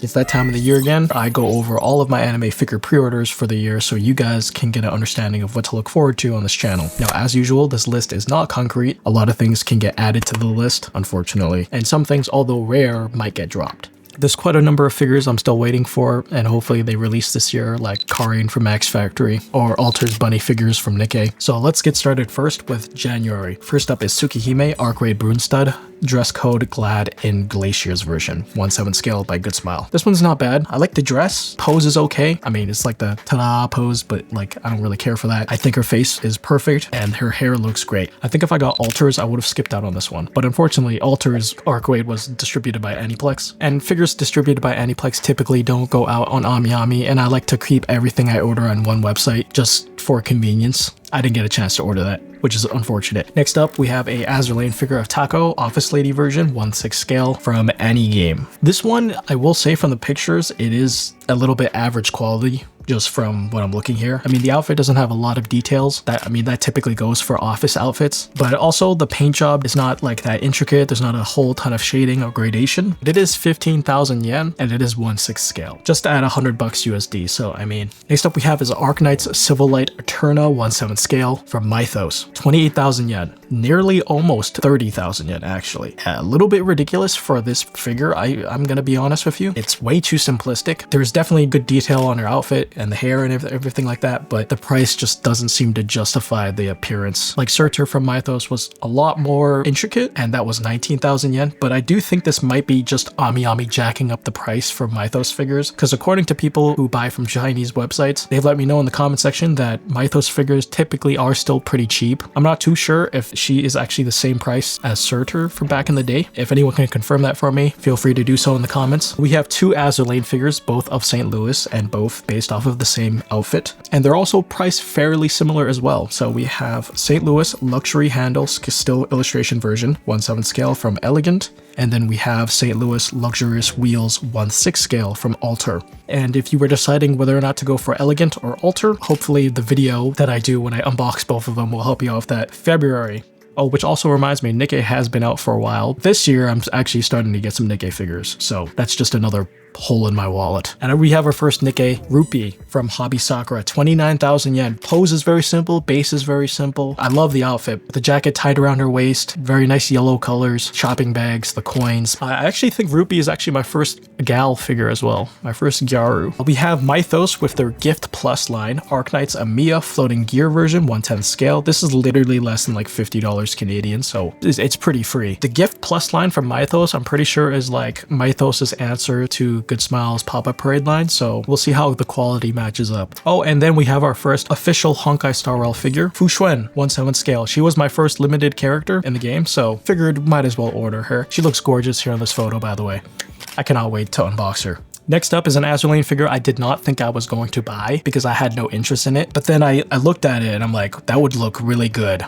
It's that time of the year again. I go over all of my anime figure pre-orders for the year so you guys can get an understanding of what to look forward to on this channel. Now, as usual, this list is not concrete. A lot of things can get added to the list, unfortunately, and some things, although rare, might get dropped. There's quite a number of figures I'm still waiting for, and hopefully they release this year, like Karin from Max Factory or Alter's Bunny figures from Nikkei. So let's get started first with January. First up is Tsukihime Arc Raid Brunstud, dress code Glad in Glacier's version, 1/7 scale by Good Smile. This one's not bad. I like the dress. Pose is okay. I mean, it's like the ta-da pose, but like, I don't really care for that. I think her face is perfect and her hair looks great. I think if I got Alters, I would have skipped out on this one. But unfortunately, Alters Arc Raid was distributed by Aniplex, and figures distributed by Aniplex typically don't go out on AmiAmi, and I like to keep everything I order on one website just for convenience. I didn't get a chance to order that, which is unfortunate. Next up, we have a Azur figure of Tako, Office Lady version, 1/6 scale from AniGame. This one, I will say from the pictures, it is a little bit average quality. Just from what I'm looking here. I mean, the outfit doesn't have a lot of details. That typically goes for office outfits, but also the paint job is not like that intricate. There's not a whole ton of shading or gradation. It is 15,000 yen and it is 1/6 scale, just at $100 USD. So, I mean, next up we have is Arknight's Civil Light Eterna 1/7 scale from Mythos, 28,000 yen, nearly almost 30,000 yen actually. A little bit ridiculous for this figure. I'm gonna be honest with you. It's way too simplistic. There's definitely good detail on her outfit and the hair and everything like that, but the price just doesn't seem to justify the appearance. Like Surtur from Mythos was a lot more intricate, and that was 19,000 yen, but I do think this might be just AmiAmi jacking up the price for Mythos figures, because according to people who buy from Chinese websites, they've let me know in the comment section that Mythos figures typically are still pretty cheap. I'm not too sure if she is actually the same price as Surtur from back in the day. If anyone can confirm that for me, feel free to do so in the comments. We have two Azur Lane figures, both of St. Louis and both based off of the same outfit, and they're also priced fairly similar as well. So we have St. Louis Luxury Handle Still Illustration version, 1/7 scale from Elegant, and then we have St. Louis Luxurious Wheels 1/6 scale from Alter. And if you were deciding whether or not to go for Elegant or Alter, hopefully the video that I do when I unbox both of them will help you out with that. February. Oh, which also reminds me, Nikkei has been out for a while. This year, I'm actually starting to get some Nikkei figures, so that's just another hole in my wallet. And we have our first Nikkei Rupee from Hobby Sakura, 29,000 yen. Pose is very simple, base is very simple. I love the outfit. The jacket tied around her waist, very nice yellow colors, shopping bags, the coins. I actually think Rupee is actually my first gal figure as well, my first Gyaru. We have Mythos with their Gift Plus line, Arknight's Amiya Floating Gear version, 1/10 scale. This is literally less than like $50 Canadian, so it's pretty free. The Gift Plus line from Mythos, I'm pretty sure is like Mythos's answer to Good Smile's Pop-Up Parade line, so we'll see how the quality matches up. Oh, and then we have our first official Honkai Star Rail figure, Fu Xuan, 1/7 scale. She was my first limited character in the game, so figured might as well order her. She looks gorgeous here in this photo, by the way. I cannot wait to unbox her. Next up is an Azur Lane figure I did not think I was going to buy because I had no interest in it, but then I looked at it and I'm like, that would look really good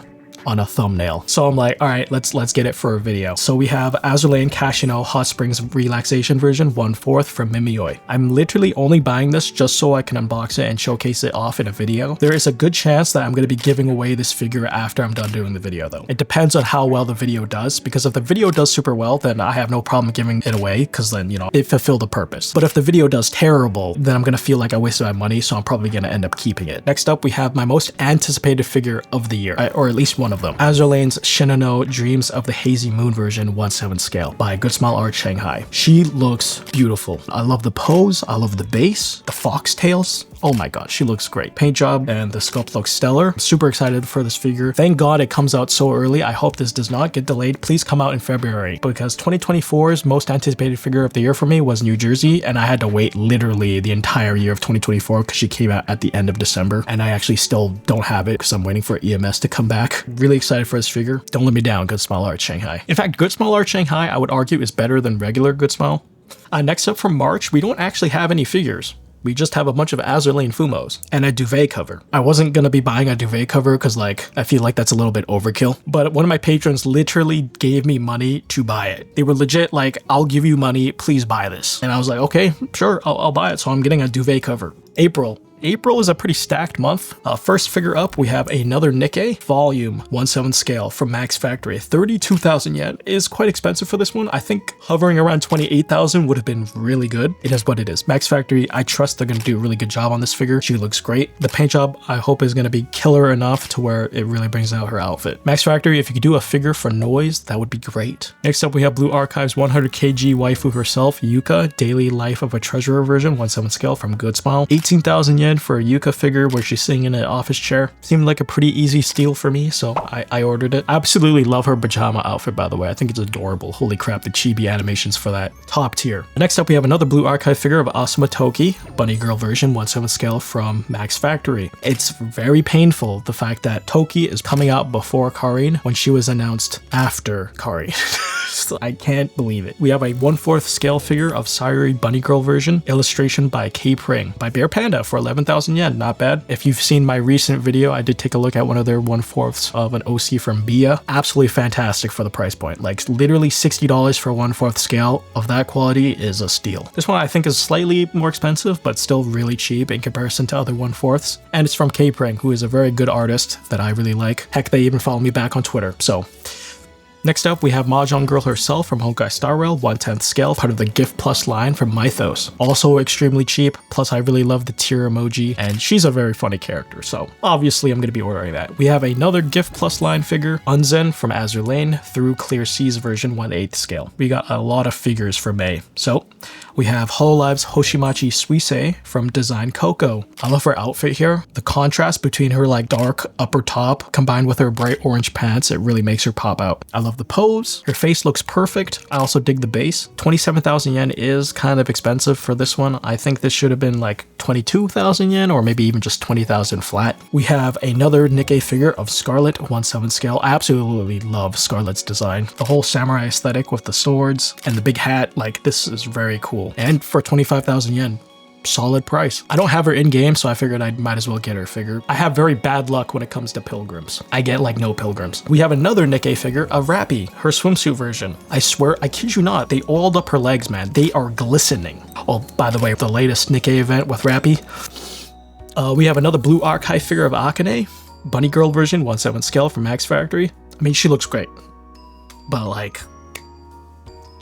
on a thumbnail. So I'm like, all right, let's get it for a video. So we have Azur Lane Kashino Hot Springs Relaxation version 1/4 from Mimioi. I'm literally only buying this just so I can unbox it and showcase it off in a video. There is a good chance that I'm going to be giving away this figure after I'm done doing the video though. It depends on how well the video does, because if the video does super well, then I have no problem giving it away because then, you know, it fulfilled the purpose. But if the video does terrible, then I'm going to feel like I wasted my money, so I'm probably going to end up keeping it. Next up, we have my most anticipated figure of the year, or at least one of them. Azur Lane's Shinano Dreams of the Hazy Moon version 1/7 scale by Good Smile Art Shanghai. She looks beautiful. I love the pose, I love the base, the foxtails. Oh my god, she looks great. Paint job and the sculpt looks stellar. I'm super excited for this figure. Thank god it comes out so early. I hope this does not get delayed. Please come out in February, because 2024's most anticipated figure of the year for me was New Jersey, and I had to wait literally the entire year of 2024 because she came out at the end of December, and I actually still don't have it because I'm waiting for EMS to come back. Really excited for this figure. Don't let me down, Good Smile Art Shanghai. In fact, Good Smile Art Shanghai, I would argue, is better than regular Good Smile. Next up from March, we don't actually have any figures. We just have a bunch of Azur Lane Fumos and a duvet cover. I wasn't going to be buying a duvet cover because like, I feel like that's a little bit overkill, but one of my patrons literally gave me money to buy it. They were legit like, I'll give you money, please buy this. And I was like, okay, sure, I'll buy it. So I'm getting a duvet cover. April. April is a pretty stacked month. First figure up, we have another Nikkei volume 1/7 scale from Max Factory. 32,000 yen is quite expensive for this one. I think hovering around 28,000 would have been really good. It is what it is. Max Factory, I trust they're going to do a really good job on this figure. She looks great. The paint job, I hope, is going to be killer enough to where it really brings out her outfit. Max Factory, if you could do a figure for noise, that would be great. Next up, we have Blue Archives 100 kg waifu herself, Yuka, Daily Life of a Treasurer version, 1/7 scale from Good Smile. 18,000 yen for a Yuka figure where she's sitting in an office chair. Seemed like a pretty easy steal for me, so I ordered it. I absolutely love her pajama outfit, by the way. I think it's adorable. Holy crap, the chibi animations for that. Top tier. Next up, we have another Blue Archive figure of Asuma Toki, Bunny Girl version, 1/7 scale from Max Factory. It's very painful, the fact that Toki is coming out before Karin when she was announced after Karin. I can't believe it. We have a 1/4 scale figure of Sayuri Bunny Girl version, illustration by K Pring by Bear Panda for 11,000 yen. Not bad. If you've seen my recent video, I did take a look at one of their 1/4 of an OC from Bia. Absolutely fantastic for the price point. Like literally $60 for a 1/4 scale of that quality is a steal. This one I think is slightly more expensive, but still really cheap in comparison to other 1/4s. And it's from K Pring, who is a very good artist that I really like. Heck, they even follow me back on Twitter. So next up, we have Mahjong Girl herself from Honkai Star Rail, 1/10 scale, part of the Gift Plus line from Mythos. Also extremely cheap, plus I really love the tear emoji, and she's a very funny character, so obviously I'm going to be ordering that. We have another Gift Plus line figure, Unzen from Azur Lane, through Clear Seas version, 1/8 scale. We got a lot of figures for May. So we have Hololive's Hoshimachi Suisei from Design Coco. I love her outfit here. The contrast between her like dark upper top combined with her bright orange pants, it really makes her pop out. I love the pose. Her face looks perfect. I also dig the base. 27,000 yen is kind of expensive for this one. I think this should have been like 22,000 yen or maybe even just 20,000 flat. We have another Nikkei figure of Scarlet, 1/7 scale. I absolutely love Scarlet's design. The whole samurai aesthetic with the swords and the big hat, like this is very cool. And for 25,000 yen, solid price. I don't have her in game, so I figured I might as well get her figure. I have very bad luck when it comes to pilgrims. I get like no pilgrims. We have another Nikkei figure of Rappy, her swimsuit version. I swear, I kid you not, they oiled up her legs, man. They are glistening. Oh, by the way, the latest Nikkei event with Rappy. We have another Blue Archive figure of Akane, Bunny Girl version, 1/7 scale from Max Factory. I mean, she looks great, but like,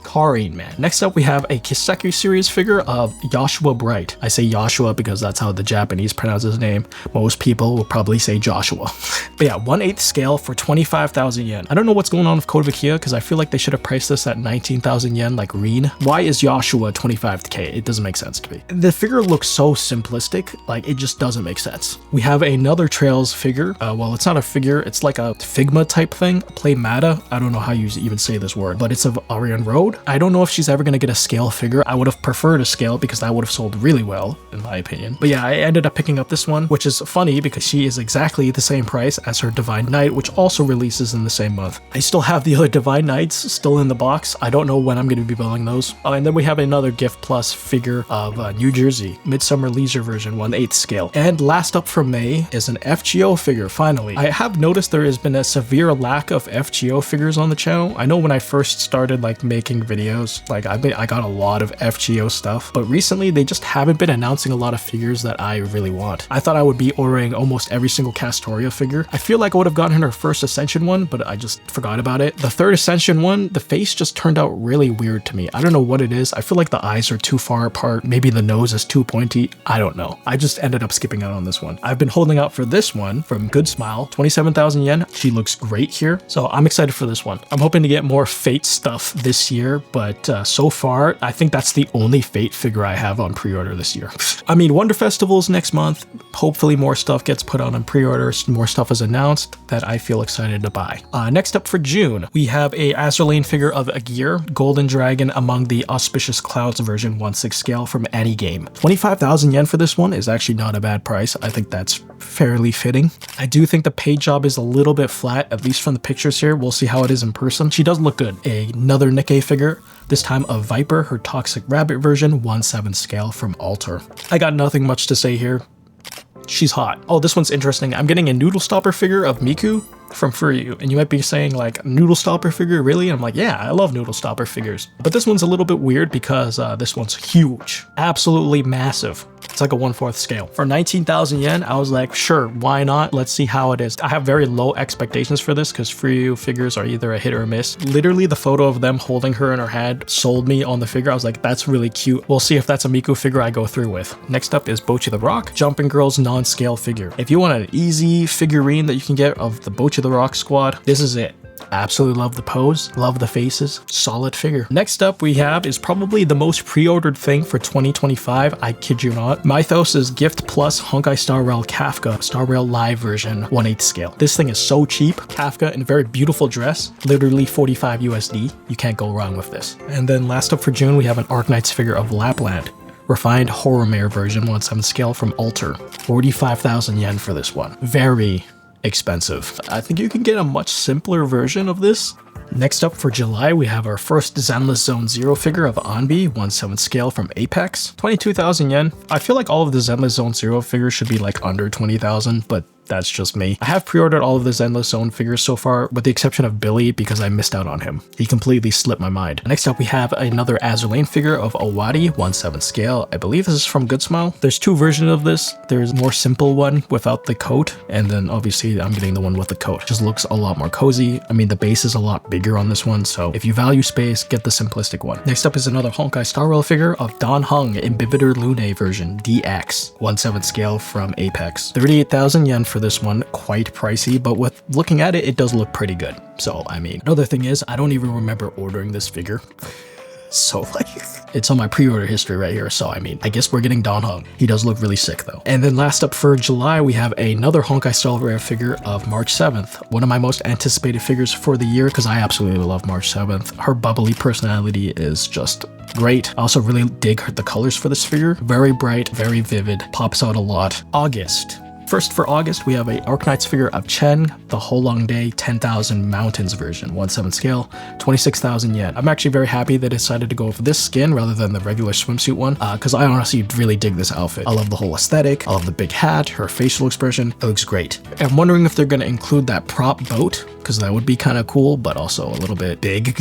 Karin, man. Next up, we have a Kiseki series figure of Joshua Bright. I say Joshua because that's how the Japanese pronounce his name. Most people will probably say Joshua. But yeah, 1/8 scale for 25,000 yen. I don't know what's going on with Code Vikia because I feel like they should have priced this at 19,000 yen like Reen. Why is Joshua 25k? It doesn't make sense to me. The figure looks so simplistic, like it just doesn't make sense. We have another Trails figure. Well, it's not a figure, it's like a Figma type thing. Play Mata. I don't know how you even say this word, but it's of Arian Road. I don't know if she's ever going to get a scale figure. I would have preferred a scale because that would have sold really well, in my opinion. But yeah, I ended up picking up this one, which is funny because she is exactly the same price as her Divine Knight, which also releases in the same month. I still have the other Divine Knights still in the box. I don't know when I'm going to be building those. And then we have another Gift Plus figure of New Jersey, Midsummer Leisure version, 1/8 scale. And last up for May is an FGO figure, finally. I have noticed there has been a severe lack of FGO figures on the channel. I know when I first started like making videos, like I got a lot of FGO stuff, but recently they just haven't been announcing a lot of figures that I really want. I thought I would be ordering almost every single Castoria figure. I feel like I would have gotten her first Ascension one, but I just forgot about it. The third Ascension one, the face just turned out really weird to me. I don't know what it is. I feel like the eyes are too far apart. Maybe the nose is too pointy. I don't know. I just ended up skipping out on this one. I've been holding out for this one from Good Smile, 27,000 yen. She looks great here, so I'm excited for this one. I'm hoping to get more Fate stuff this year, but so far, I think that's the only Fate figure I have on pre-order this year. I mean, Wonder Festival's next month. Hopefully more stuff gets put out on pre-orders, more stuff is announced that I feel excited to buy. Next up for June, we have a Azur Lane figure of Agir, Golden Dragon Among the Auspicious Clouds version, 1/6 scale from Any Game. 25,000 yen for this one is actually not a bad price. I think that's fairly fitting. I do think the paint job is a little bit flat, at least from the pictures here. We'll see how it is in person. She does look good. Another Nikkei figure, this time of Viper, her Toxic Rabbit version, 1/7 scale from Alter. I got nothing much to say here. She's hot. Oh, this one's interesting. I'm getting a Noodle Stopper figure of Miku from Furyu, and you might be saying like, Noodle Stopper figure, really? And I'm like, yeah, I love Noodle Stopper figures. But this one's a little bit weird because this one's huge, absolutely massive. It's like a 1/4 scale. For 19,000 yen, I was like, sure, why not? Let's see how it is. I have very low expectations for this because Fryu figures are either a hit or a miss. Literally, the photo of them holding her in her hand sold me on the figure. I was like, that's really cute. We'll see if that's a Miku figure I go through with. Next up is Bocchi the Rock, Jumping Girls non-scale figure. If you want an easy figurine that you can get of the Bocchi the Rock squad, this is it. Absolutely love the pose, love the faces, solid figure. Next up we have is probably the most pre-ordered thing for 2025, I kid you not. Mythos' Gift Plus Honkai Star Rail Kafka, Star Rail Live version, 1/8 scale. This thing is so cheap. Kafka in a very beautiful dress, literally 45 USD. You can't go wrong with this. And then last up for June, we have an Arknights figure of Lapland. Refined Horror Mare version, 1/7 scale from Alter. 45,000 yen for this one. Very expensive. I think you can get a much simpler version of this. Next up for July, we have our first Zenless Zone Zero figure of Anbi, 1/7 scale from Apex. 22,000 yen. I feel like all of the Zenless Zone Zero figures should be like under 20,000, but that's just me. I have pre-ordered all of the Zenless Zone figures so far, with the exception of Billy because I missed out on him. He completely slipped my mind. Next up, we have another Azur Lane figure of Owari, 1/7 scale. I believe this is from Good Smile. There's two versions of this. There's a more simple one without the coat, and then obviously I'm getting the one with the coat. Just looks a lot more cozy. I mean, the base is a lot bigger on this one, so if you value space, get the simplistic one. Next up is another Honkai Star Rail figure of Dan Heng, Imbibitor Lune version, DX, 1/7 scale from Apex. 38,000 yen for this one, quite pricey, but with looking at it, it does look pretty good. So, I mean, another thing is, I don't even remember ordering this figure. So like, it's on my pre-order history right here. So I mean, I guess we're getting Dan Heng. He does look really sick though. And then last up for July, we have another Honkai Star Rail figure of March 7th. One of my most anticipated figures for the year because I absolutely love March 7th. Her bubbly personality is just great. I also really dig the colors for this figure. Very bright, very vivid, pops out a lot. August. First for August, we have a Arknights figure of Chen, the Holong Day 10,000 Mountains version, 1/7 scale, 26,000 yen. I'm actually very happy they decided to go for this skin rather than the regular swimsuit one, because I honestly really dig this outfit. I love the whole aesthetic, I love the big hat, her facial expression, it looks great. I'm wondering if they're going to include that prop boat, because that would be kind of cool, but also a little bit big,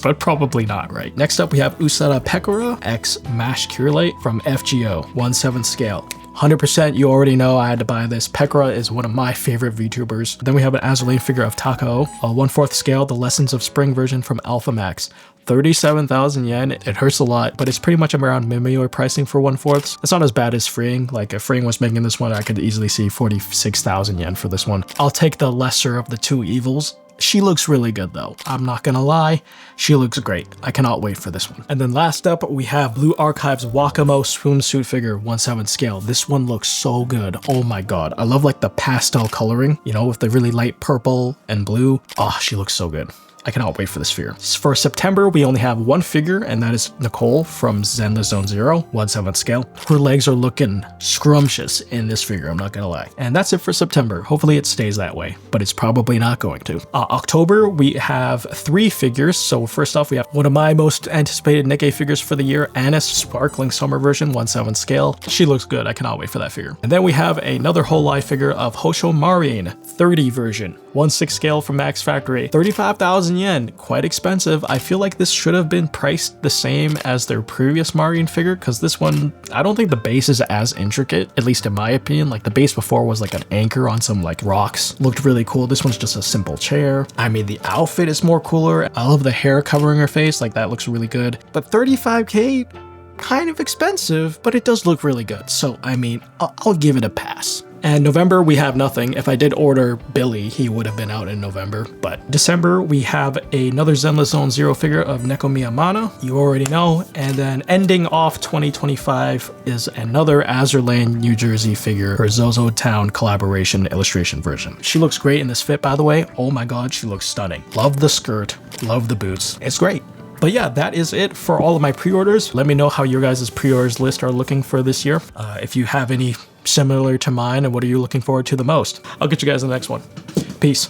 but probably not, right? Next up, we have Usada Pekora X Mash Curelite from FGO, 1/7 scale. 100% you already know I had to buy this. Pekora is one of my favorite VTubers. Then we have an Azur Lane figure of Takao, a 1/4 scale, the Lessons of Spring version from Alpha Max. 37,000 yen. It hurts a lot, but it's pretty much around Mimeo pricing for 1/4. It's not as bad as Freeing. Like if Freeing was making this one, I could easily see 46,000 yen for this one. I'll take the lesser of the two evils. She looks really good though. I'm not gonna lie, she looks great. I cannot wait for this one. And then last up, we have Blue Archives Wakamo swimsuit figure, 1/7 scale. This one looks so good. Oh my god. I love like the pastel coloring, you know, with the really light purple and blue. Oh, she looks so good. I cannot wait for this figure. For September, we only have one figure, and that is Nicole from Zenless Zone Zero, 1/7 scale. Her legs are looking scrumptious in this figure, I'm not gonna lie. And that's it for September. Hopefully it stays that way, but it's probably not going to. October, we have 3 figures. So first off, we have one of my most anticipated Nikkei figures for the year, Annis Sparkling Summer version, 1/7 scale. She looks good. I cannot wait for that figure. And then we have another whole life figure of Hosho Marin, 30 version, 1/6 scale from Max Factory, 35,000 yen, quite expensive. I feel like this should have been priced the same as their previous Marine figure, because this one, I don't think the base is as intricate, at least in my opinion. Like the base before was like an anchor on some like rocks, looked really cool. This one's just a simple chair. I mean, the outfit is more cooler. I love the hair covering her face, like that looks really good. But 35k, kind of expensive, but it does look really good. So I mean, I'll give it a pass. And November, we have nothing. If I did order Billy, he would have been out in November. But December, we have another Zenless Zone Zero figure of Neko Miyamana. You already know. And then ending off 2025 is another Azur Lane, New Jersey figure, her Zozo Town collaboration illustration version. She looks great in this fit, by the way. Oh my god, she looks stunning. Love the skirt, love the boots. It's great. But yeah, that is it for all of my pre-orders. Let me know how your guys' pre-orders list are looking for this year. If you have any similar to mine, and what are you looking forward to the most? I'll get you guys in the next one. Peace.